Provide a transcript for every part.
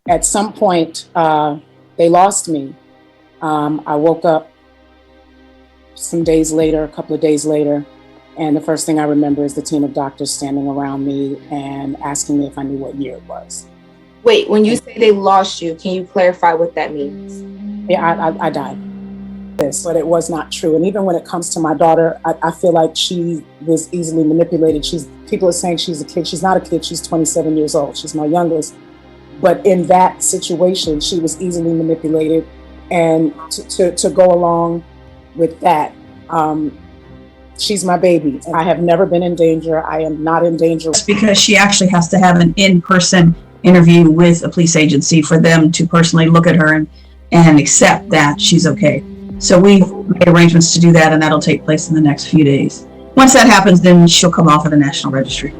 At some point, they lost me. I woke up some days later, a couple of days later, and the first thing I remember is the team of doctors standing around me and asking me if I knew what year it was. Wait, when you say they lost you, can you clarify what that means? Yeah, I died. But it was not true. And even when it comes to my daughter, I feel like she was easily manipulated. People are saying she's a kid. She's not a kid. She's 27 years old. She's my youngest. But in that situation, she was easily manipulated. And to go along with that, she's my baby. I have never been in danger. I am not in danger. Because she actually has to have an in-person interview with a police agency for them to personally look at her and accept that she's okay. So we've made arrangements to do that, and that'll take place in the next few days. Once that happens, then she'll come off of the National Registry.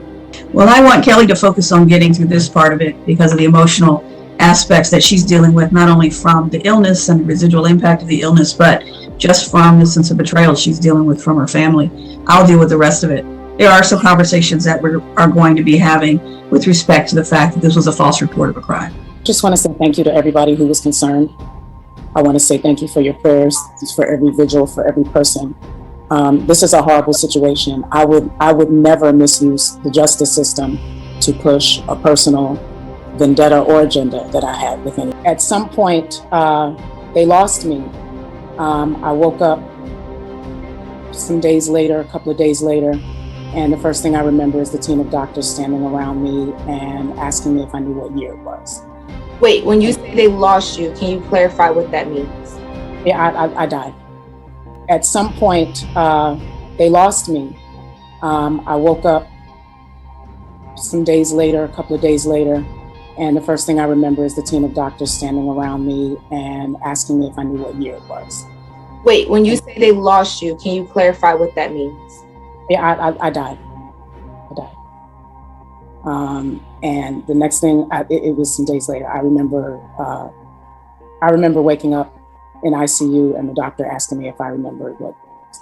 Well, I want Kelly to focus on getting through this part of it because of the emotional aspects that she's dealing with, not only from the illness and the residual impact of the illness, but just from the sense of betrayal she's dealing with from her family. I'll deal with the rest of it. There are some conversations that we are going to be having with respect to the fact that this was a false report of a crime. Just want to say thank you to everybody who was concerned. I want to say thank you for your prayers, for every vigil, for every person. This is a horrible situation. I would never misuse the justice system to push a personal vendetta or agenda that I had with any. At some point, they lost me. I woke up some days later, a couple of days later, and the first thing I remember is the team of doctors standing around me and asking me if I knew what year it was. Wait, when you say they lost you, can you clarify what that means? Yeah, I died. At some point, they lost me. I woke up some days later, a couple of days later, and the first thing I remember is the team of doctors standing around me and asking me if I knew what year it was. Wait, when you say they lost you, can you clarify what that means? Yeah, I died. I died. And the next thing, it was some days later. I remember waking up in ICU and the doctor asking me if I remembered what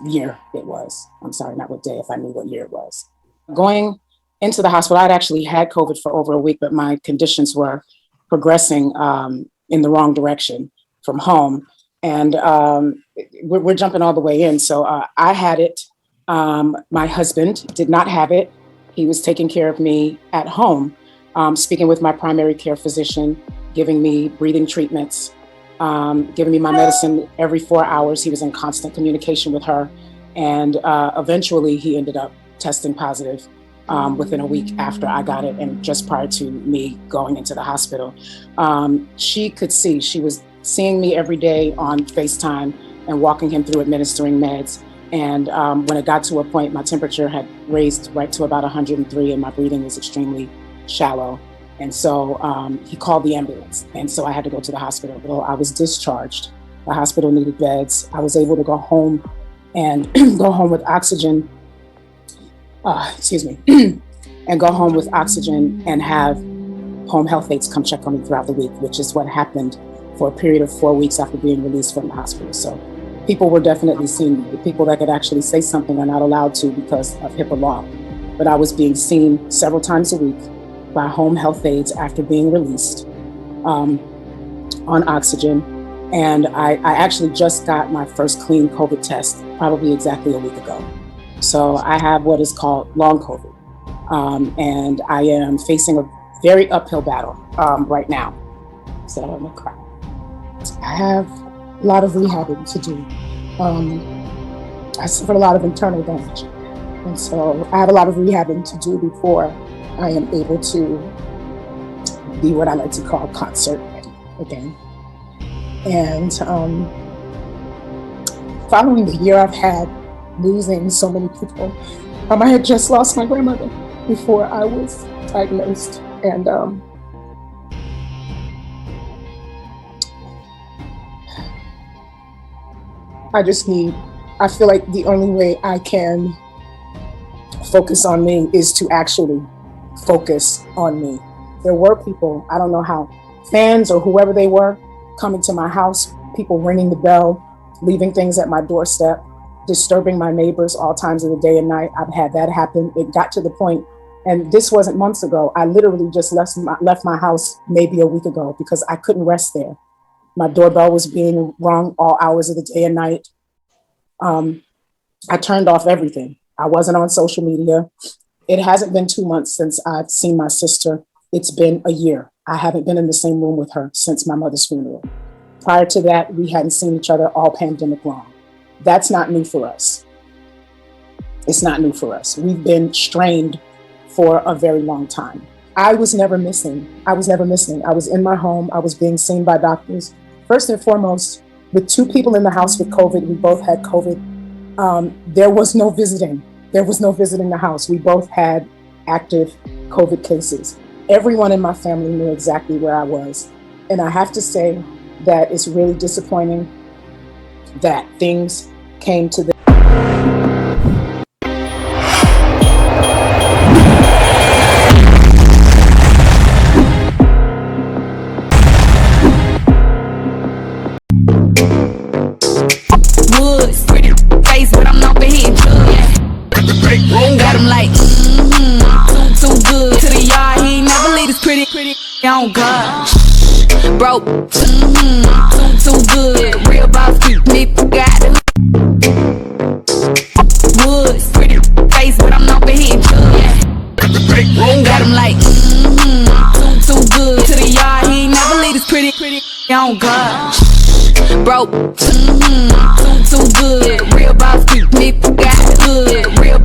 year it was. I'm sorry, not what day, if I knew what year it was. Going into the hospital, I'd actually had COVID for over a week, but my conditions were progressing in the wrong direction from home. And we're jumping all the way in. So I had it. My husband did not have it. He was taking care of me at home, speaking with my primary care physician, giving me breathing treatments, giving me my medicine every 4 hours. He was in constant communication with her. And eventually he ended up testing positive within a week after I got it and just prior to me going into the hospital. She could see, she was seeing me every day on FaceTime and walking him through administering meds. And when it got to a point, my temperature had raised right to about 103 and my breathing was extremely shallow. And so he called the ambulance. And so I had to go to the hospital. Well, I was discharged. The hospital needed beds. I was able to go home and go home with oxygen, and go home with oxygen and have home health aides come check on me throughout the week, which is what happened for a period of 4 weeks after being released from the hospital. So people were definitely seeing me. The people that could actually say something are not allowed to because of HIPAA law. But I was being seen several times a week by home health aides after being released on oxygen. And I actually just got my first clean COVID test probably exactly a week ago. So I have what is called long COVID. And I am facing a very uphill battle right now. So I'm gonna cry. I have a lot of rehabbing to do. I suffered a lot of internal damage. And so I have a lot of rehabbing to do before I am able to be what I like to call concert ready again. And following the year I've had losing so many people, I had just lost my grandmother before I was diagnosed. And I feel like the only way I can focus on me is to actually focus on me. There were people, I don't know how, fans or whoever they were, coming to my house, people ringing the bell, leaving things at my doorstep, disturbing my neighbors all times of the day and night. I've had that happen. It got to the point And this wasn't months ago. I literally just left my house maybe a week ago because I couldn't rest there. My doorbell was being rung all hours of the day and night. I turned off everything. I wasn't on social media. It hasn't been 2 months since I've seen my sister. It's been a year. I haven't been in the same room with her since my mother's funeral. Prior to that, we hadn't seen each other all pandemic long. That's not new for us. It's not new for us. We've been strained for a very long time. I was never missing. I was in my home. I was being seen by doctors. First and foremost, with 2 people in the house with COVID, we both had COVID. There was no visiting. There was no visiting the house. We both had active COVID cases. Everyone in my family knew exactly where I was. And I have to say that it's really disappointing that things came to this. Woods, pretty face, but I'm not being judged. Got him like, too good. To the yard, he ain't never leave this pretty on God. Broke, too good. Real boss, keep me got it. Woods, pretty face, but I'm not being judged. Got him like, too good. To the yard, he ain't never leave this pretty on God. Broke, too good. Real boss, keep me got it. Real